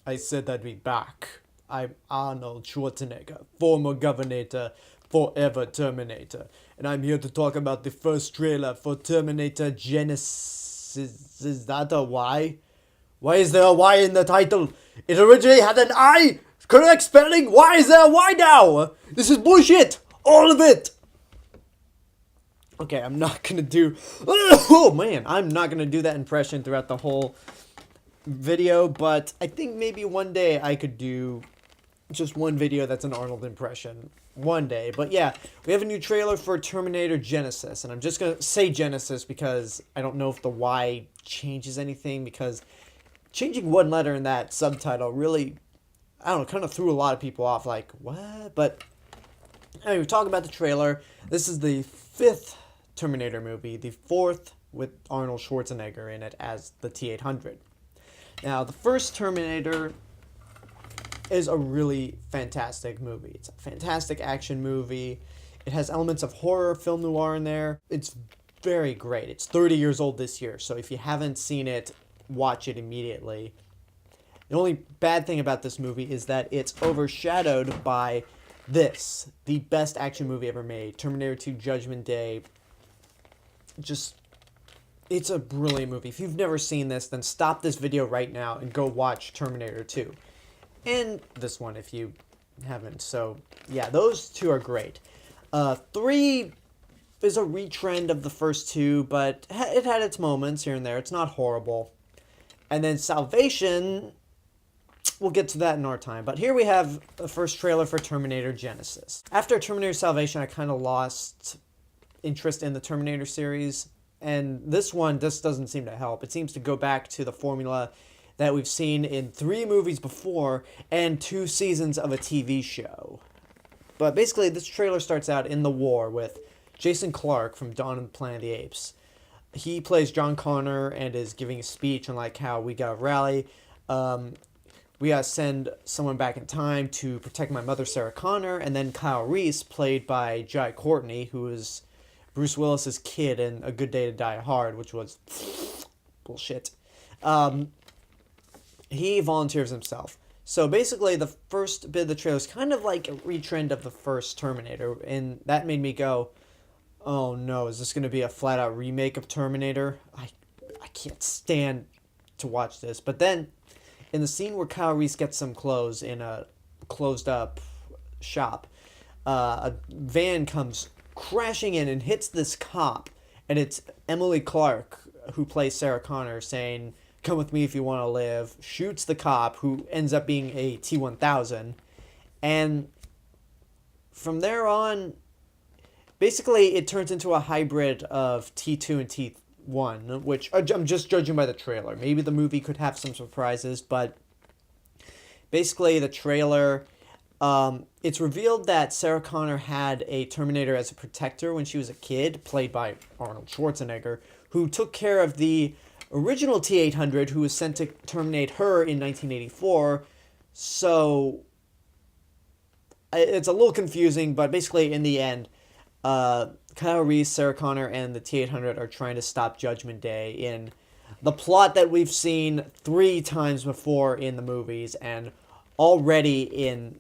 I said I'd be back. I'm Arnold Schwarzenegger, former Governor, forever Terminator. And I'm here to talk about the first trailer for Terminator Genisys. Is that a Y? Why is there a Y in the title? It originally had an I! Correct spelling? Why is there a Y now? This is bullshit! All of it! Okay, I'm not gonna do... Oh, man. I'm not gonna do that impression throughout the whole video, but I think maybe one day I could do just one video that's an Arnold impression. One day. But yeah, we have a new trailer for Terminator Genisys, and I'm just gonna say Genesis because I don't know if the Y changes anything, because changing one letter in that subtitle really, I don't know, kind of threw a lot of people off, like, what? But anyway, we're talking about the trailer. This is the 5th Terminator movie, the 4th with Arnold Schwarzenegger in it as the T-800. Now, the first Terminator is a really fantastic movie. It's a fantastic action movie. It has elements of horror, film noir in there. It's very great. It's 30 years old this year, so if you haven't seen it, watch it immediately. The only bad thing about this movie is that it's overshadowed by this, the best action movie ever made, Terminator 2 Judgment Day. It's a brilliant movie. If you've never seen this, then stop this video right now and go watch Terminator 2. And this one if you haven't. So, yeah, those two are great. 3 is a retrend of the first two, but it had its moments here and there. It's not horrible. And then Salvation, we'll get to that in our time. But here we have the first trailer for Terminator Genisys. After Terminator Salvation, I kind of lost interest in the Terminator series. And this one just doesn't seem to help. It seems to go back to the formula that we've seen in 3 movies before and 2 seasons of a TV show. But basically, this trailer starts out in the war with Jason Clarke from Dawn of the Planet of the Apes. He plays John Connor and is giving a speech on like how we gotta rally. We gotta send someone back in time to protect my mother, Sarah Connor. And then Kyle Reese, played by Jai Courtney, who is Bruce Willis's kid in A Good Day to Die Hard, which was bullshit. He volunteers himself. So basically, the first bit of the trailer is kind of like a retrend of the first Terminator, and that made me go, oh no, is this going to be a flat-out remake of Terminator? I can't stand to watch this. But then, in the scene where Kyle Reese gets some clothes in a closed-up shop, a van comes crashing in and hits this cop, and it's Emilia Clarke, who plays Sarah Connor, saying, "Come with me if you want to live," shoots the cop, who ends up being a T-1000, and from there on, basically it turns into a hybrid of T2 and T1, which I'm just judging by the trailer. Maybe the movie could have some surprises, but basically the trailer, it's revealed that Sarah Connor had a Terminator as a protector when she was a kid, played by Arnold Schwarzenegger, who took care of the original T-800, who was sent to terminate her in 1984. So it's a little confusing, but basically in the end, Kyle Reese, Sarah Connor, and the T-800 are trying to stop Judgment Day in the plot that we've seen 3 times before in the movies and already in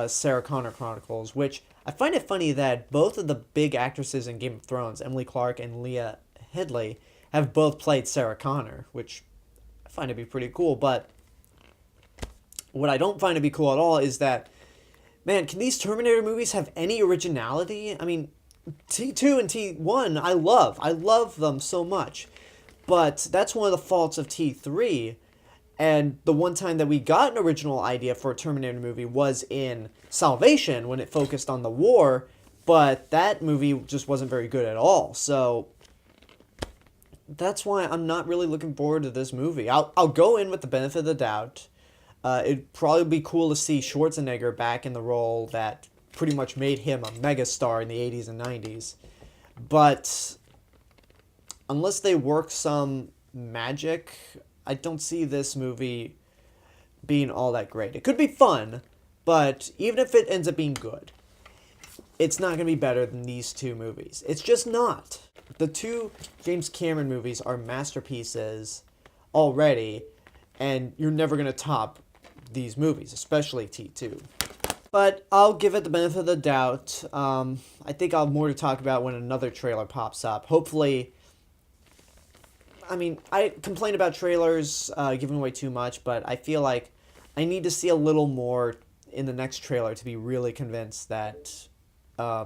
Sarah Connor Chronicles, which I find it funny that both of the big actresses in Game of Thrones, Emily Clarke and Leah Headley, have both played Sarah Connor, which I find to be pretty cool. But what I don't find to be cool at all is that, man, can these Terminator movies have any originality? I mean, T2 and T1, I love them so much. But that's one of the faults of T3. And the one time that we got an original idea for a Terminator movie was in Salvation, when it focused on the war. But that movie just wasn't very good at all. So that's why I'm not really looking forward to this movie. I'll go in with the benefit of the doubt. It'd probably be cool to see Schwarzenegger back in the role that pretty much made him a megastar in the 80s and 90s. But unless they work some magic, I don't see this movie being all that great. It could be fun, but even if it ends up being good, it's not going to be better than these 2 movies. It's just not. The 2 James Cameron movies are masterpieces already, and you're never going to top these movies, especially T2. But I'll give it the benefit of the doubt. I think I'll have more to talk about when another trailer pops up. Hopefully, I mean, I complain about trailers giving away too much, but I feel like I need to see a little more in the next trailer to be really convinced that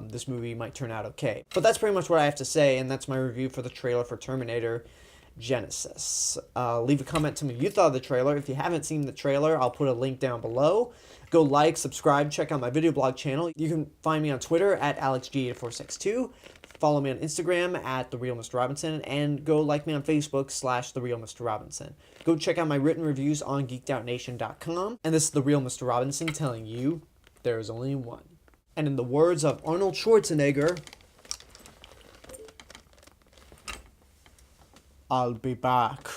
this movie might turn out okay. But that's pretty much what I have to say, and that's my review for the trailer for Terminator Genisys. Leave a comment to me what you thought of the trailer. If you haven't seen the trailer, I'll put a link down below. Go like, subscribe, check out my video blog channel. You can find me on Twitter at AlexG8462. Follow me on Instagram at TheRealMrRobinson, and go like me on Facebook /TheRealMrRobinson. Go check out my written reviews on GeekedOutNation.com. And this is The Real Mr. Robinson telling you there is only one. And in the words of Arnold Schwarzenegger, I'll be back.